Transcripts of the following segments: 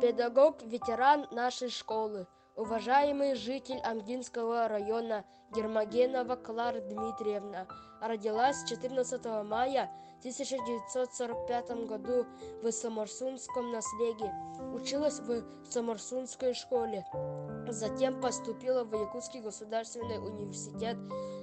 Педагог, ветеран нашей школы, уважаемый житель Амгинского района Гермогенова Клара Дмитриевна, родилась 14 мая 1945 году в Самарсунском наследии, училась в Самарсунской школе, затем поступила в Якутский государственный университет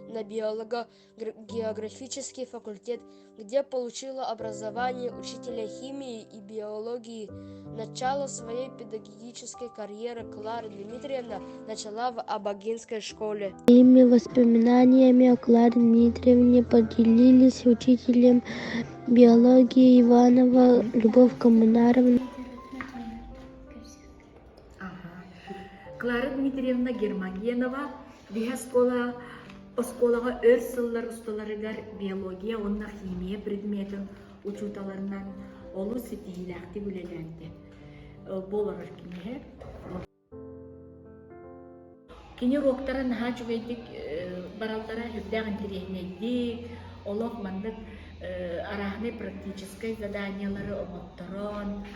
на биолого-географический факультет, где получила образование учителя химии и биологии. Начало своей педагогической карьеры Клара Дмитриевна начала в Абагинской школе. Своими воспоминаниями о Кларе Дмитриевне поделились учителем биологии Иванова Любовь Коммунаровна. Клара Дмитриевна Гермогенова биха осколаға өр сыллар ұсталарыгар биология, онна химия предметін учуталарынан олу сетихиләқті бүлеләнді. Боларыр кенеге. Кені роқтарын ха жүгейдік баралтара хүрдәғын терехнейдік, олық мандық арахны практическай заданиялары оңоттаран,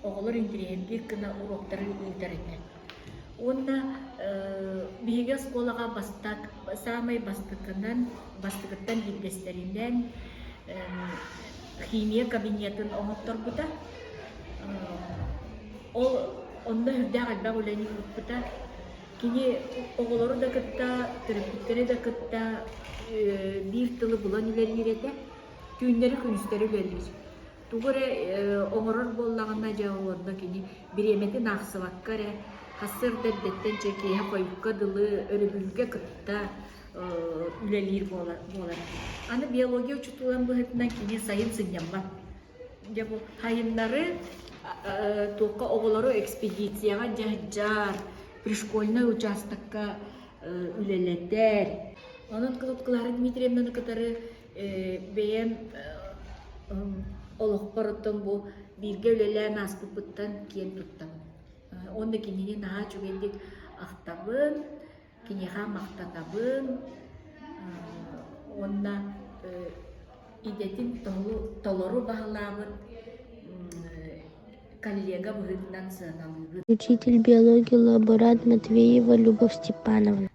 оғылыр интерегендік кіна уроқтары үлдәрінен. Онда биһиге сколаға самай бастықыттан елдестерінен химия кабинетін оңоттар бұта. Онда хүрдәғ әлбәқ үләні бұта. Кені оғылары да кітта, түріпіттері да кітта бір тылы бұлан үлер ереті, түйіндері күністері үлелер. Туғыры оңырыр боллағына жауырында кені біреметін ақсываққары, Хасыр дәрдеттен чекеге қойыққа дылы өрібілге күтті үлелер болар. Аны биология учутулан бұғытынан кене сайын сыңнамба. Хайынлары тоққа оғылары экспедицияға жар, пришкольный участокқа үлелеттер. Оның Клара Дмитриевнаны кітары бейен олық барыттың бұл бірге үлелән аспы бұттан кен тұттан. Онда кенене наға жүгендік ақтабын, кенеға мақтатабын, онда идетін толору бағылағын коллега бұғындан сығыналығы. Учитель биологии лаборант Матвеева Любовь Степановна.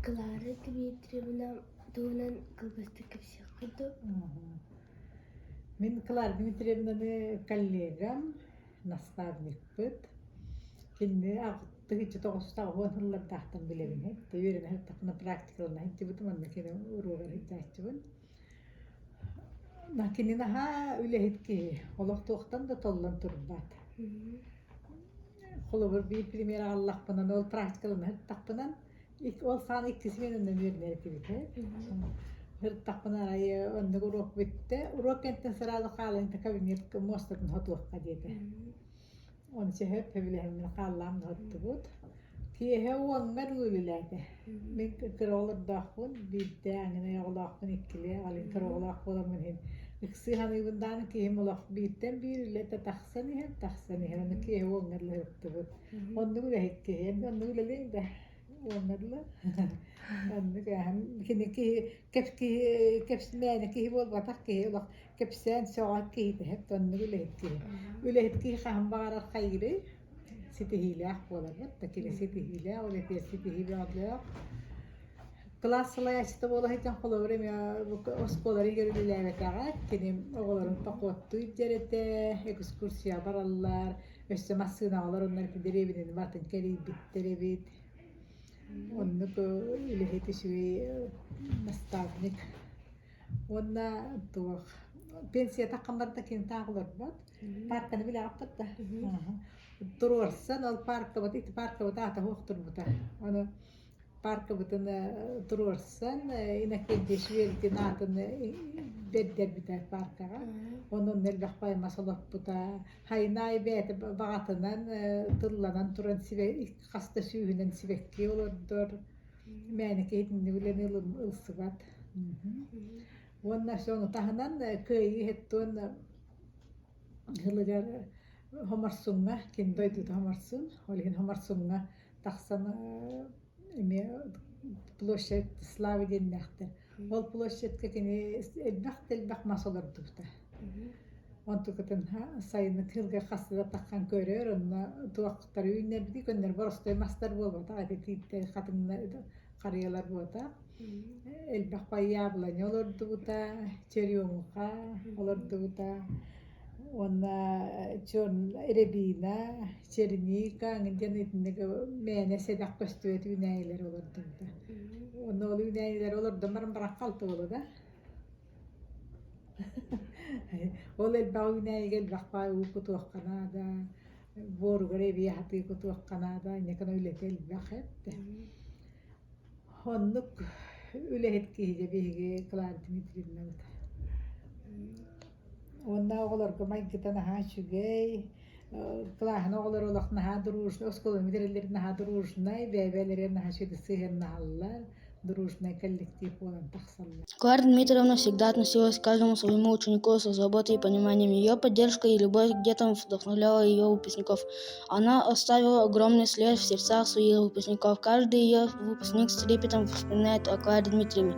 Клара Дмитриевна туынан кылбасты кепсе кыды. Мен Клара Дмитриевнаны коллегам, наставник быт. Кенде ағытты кетші тоғыстағы ғонылар тақтын білемін. Тәуерін әттіқына практикалына әтті бұтым, анна кені ұруғар әтті бұн. Кені наға үлі әтке олық тоқтан да толлан тұрып бат. Қолы бір пример аллақ бұнан, ол практикалына әттіқ бұнан, ол саны иккесі менің өрін әректі біті. Hırtak pınar ayı önde urok bitti. Urok kentten sırada kalınca kabinet mostadın hotluqqa dedi. Onun için hep bileğimin kallam hotu bud. Ki he ongar gülülerdi. Men kırolur dağın bitti angine yağlaqın ikkili alın kırolaq bolamın hen. İkisi hani bundan ki hem olaq bitten bir lete taxsani hem onu ki he ongar hotu bud. Onu bile hekke hem onu bile de ongarlı. كيف سمعنا كيف والبطاق كيف الله كيف سان ساعات كيف هب تنقول ولا كيف خام بارا خيري سيته لا ولا بس كده سيته لا ولا في سيته لا كلاس لا يشتى والله كان خلوري يا اسكولاري يقولوا لي لا بتاعك كده اولارن تقوت تجرته اكسكورسيا برالار بس ما سنالر onlar كدريبين باتن كري بتريبيت ونك اللي هي تشوي مستعدنك ونا توخ بنسيا تقمرت كنت تاخذ بط بارك انا بلا عقدته الضرور السنه البارك بتيت بارك بتاعته هو اختر بتاع انا بارك بتنا ضرور السنه انك انت شويه تناتن بدل بتاع بارك ونن نلبخ باي ما صلت بتاع هاي ناي بيت بعتنا طلنا ترن سيبي خاصه شويه نسيبكي ولا الدور معنى كيت نقول نيل الصبات وانا شلون تهنن كي هتون هلجار همرسونا كين دويتو همرسون ولكن همرسونا تحسن بلوشة سلاوي دي النخته والبلوشة كأني النخت البخ ما صدر دوته Ontukutun sayını kılga kasıda takkan görür, onunla tuaktar ünler bidik, onlar borostoy mastar bolbata, adetiyte kadınlar, karıyalar bolbata. Elbaq bayağı bulan olurdu bu da, çeriyomuqa olurdu bu da. Ona çon erebina, çerinika, ngıncan etindeki meyne sedak göstüvet üneyler olurdu bu da. Ona olu üneyler olurdu, maram bırak kaltı olu da. Ol elbaq üney elbaq bayağı kutuaq kanada, boru grebi hatı kutuaq kanada, nekan öyle elbaq hep de. Honnuk öyle hetkiye bihge Klara Dmitrievna da. Onda oğlar kumay kitana ha şugay, Klara oğlar olaq naha duruş, oskolu müdürlerin naha duruş nay, bebelerin naha şöyle sihir nahallar, дружный коллектив olan тахсалла. Клара Дмитриевна всегда относилась к каждому своему ученику со заботой и пониманием. Ее поддержка и любовь где-то вдохновляла ее выпускников. Она оставила огромный след в сердцах своих выпускников. Каждый ее выпускник с трепетом вспоминает о Кларе Дмитриевне.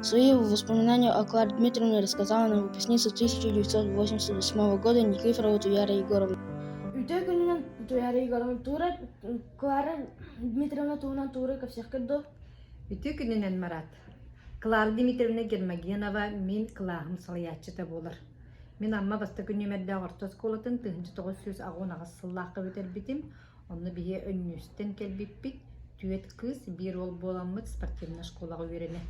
Свои воспоминания о Кларе Дмитриевне рассказала нам выпускница 1988 года Никифорова Туяра Егоровна. Ütö gününen Туяра Егоровна тура Клара Дмитриевна туунан тууры капсияккырдо. Ütü gününen Marat. Klara Dimitrievna Germagiyanova min kılağım salayatçıta bolar. Min amma basta günümerde orta skolatın 1900 ağonağı sallaqı öter bitim. Onu bihe önüsten kelbipik. Tüet kız bir ol bolanmıt sportivna şkolağı öğrene.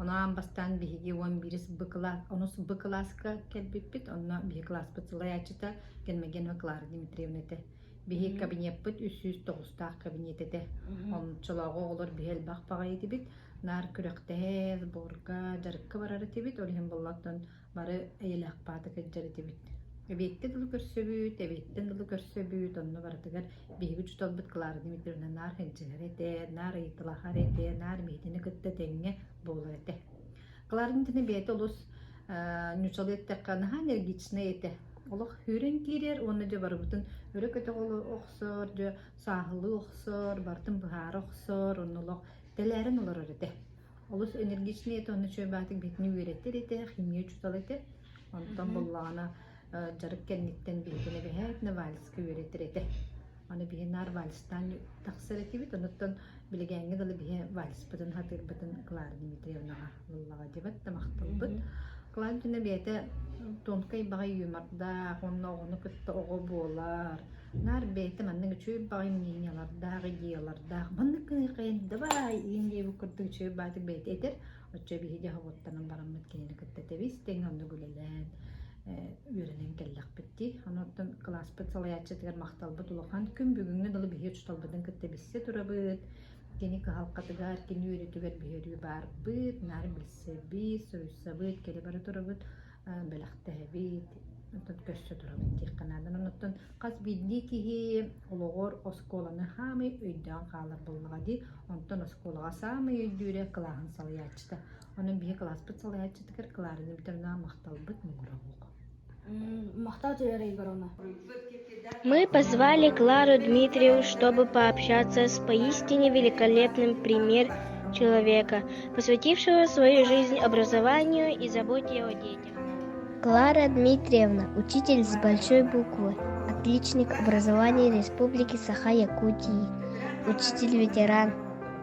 Ona bastan bihege 11 bıkılas, onus bıkılaska kelbipik. Ona bihe klas salayatçıta Germagiyanova Klara Dimitrievna te. Bihe kabinet 309 kabinetete. On çolağı olur bihel bakpağa edibit. Nar kürektehez, borga, jarıkka barar etibit. Olihim bollaktan barı eylak patık edjar etibit. Ebette dolu körsöbüt, ebetten dolu körsöbüt. Onunla baratıgar bihi güç tolbut Klara Dimitrievna nar hedjar ete, nar itlahar ete, nar bihdini kıtta tenge boğular ete. Klara Dimitrievna biyete olus nüçalı ettekkanı energiçine ete. Олох хүрен кирер, оны жа барбытын өрө көтө голу оксор, жа сахылы оксор, бартын быхары оксор, оны олох телерин олар өрөте. Олус энергичный эте, оны чөбатык бетini үйреттер ете, химия чутал ете. Онтан боллағана жарык кенниттен бетine бехетне вальска үйреттер ете. Оны бехенар вальстан тақсыр ете бит, онуттан билегенге далы бехе вальс бытын хатыр бытын Кlara Дмитриевнаға боллаға дебет, тамақтыл быт. Klara Dimitrievna bete tonkay bagay yumarda, onu kıtta oğu boğular. Nar bete mandan çöy bagay minyalarda, giyalarda. Mandan kıyın da var, inge bu kırdı çöy bagay bete eter. O çöy bir hece havottanın barammet kenini kıtta tevis, ten onu gülelen. Ürenen kellak bitti. Ondan klas pet salayatçıtıgar maqtal bıt ulaqan. Küm bugünge dalı bir hece tutalbıdan kıtta bisse turabıt. Keni halkatıgar, keni üretüger biheri bar bıt, nar bilse bit, soysa bıt, kele barı turabıt. Belaktehe bit, ondan köşe turabıt dikkanadan. Ondan qas bildi ki uluğur oskolanı hamı öydüğün qalır bulmağa di. Ondan oskolağa samı öydüğüre kılağın salayatçıda. Onun bir klas bıt salayatçıdıgar Klara Dimitrievna maqtal bıt muğra oldu. Махта Туяра Егоровна. Мы позвали Клару Дмитриевну, чтобы пообщаться с поистине великолепным пример человека, посвятившего свою жизнь образованию и заботе о детях. Клара Дмитриевна, учитель с большой буквы, отличник образования Республики Саха-Якутии, учитель-ветеран,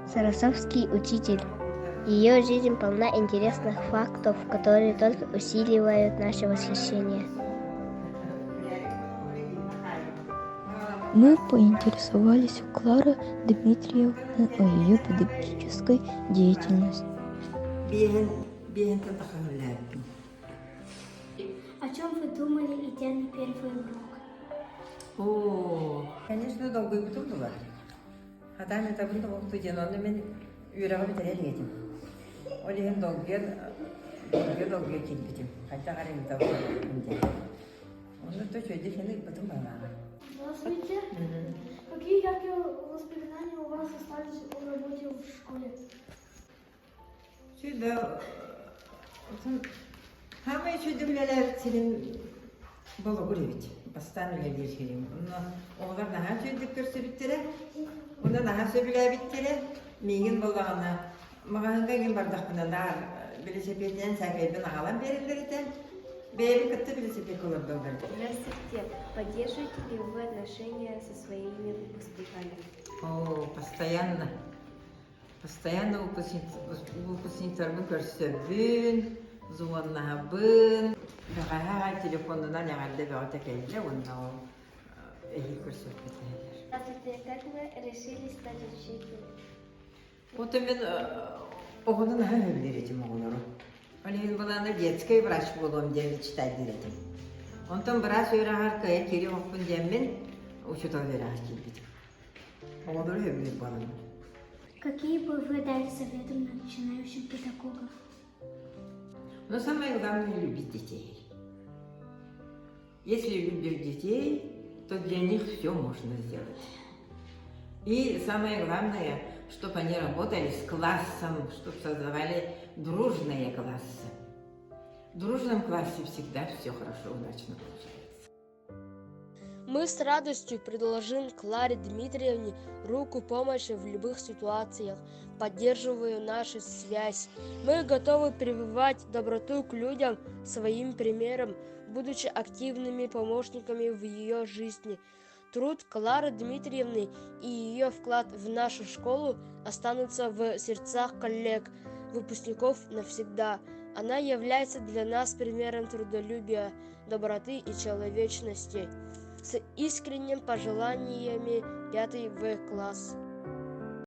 сарасовский учитель. Ее жизнь полна интересных фактов, которые только усиливают наше восхищение. Мы поинтересовались у Клары Дмитриевны о ее педагогической деятельности. О чем вы думали, идя на первый урок? Конечно, долгой бутылка var. Hatta ne tabii de oktu canlı men yüreğe bitirir yedim. Olihin dolguya kilbitim. Hatta garip tabii. Onu da çözdü şimdi bütün bana. Здравствуйте. Какие яркие воспоминания у вас остались о работе в школе? Şurada hemen çözdümler senin baba gurevit. Bastan öyle bir şeyim. Onlar daha çözdük görse bittiler. Onlar daha söbüler bittiler. Mingin bolağına. Mağazında gün bardak pınalar. Böyle sepetinden sakayıp ağalan verirler eten. Бэйби кытты билисипек олордон берди. Здравствуйте. Поддерживаете ли вы отношения со своими выпускниками? О, постоянно. Постоянно выпускниктарбын көрсөбүн, зуаннаһабын. Баҕаһаҕа телефонунан яҕалда бэҕэте кэллэ, онна ол эһи көрсөбүтэлэр. Здравствуйте. Как вы решили стать учителем? Ота мен оҕунун аһа хөбүлэретим оҕолору. Онен буланы детский врач болуом диэн мечтать диретим. Онтон бираз өйрағар кайа кери оқпын диэммин учутал өйрағар келбитим. Оҕолору хөбүлэр баланы. Какие бы вы дали советы начинающим педагогам? Но самое главное — любить детей. Если любишь детей, то для них все можно сделать. И самое главное, чтобы они работали с классом, чтобы создавали дружные классы. В дружном классе всегда все хорошо, удачно получается. Мы с радостью предложим Кларе Дмитриевне руку помощи в любых ситуациях, поддерживая нашу связь. Мы готовы прививать доброту к людям своим примером, будучи активными помощниками в ее жизни. Труд Клары Дмитриевны и ее вклад в нашу школу останутся в сердцах коллег, выпускников навсегда. Она является для нас примером трудолюбия, доброты и человечности. С искренними пожеланиями 5 В класс.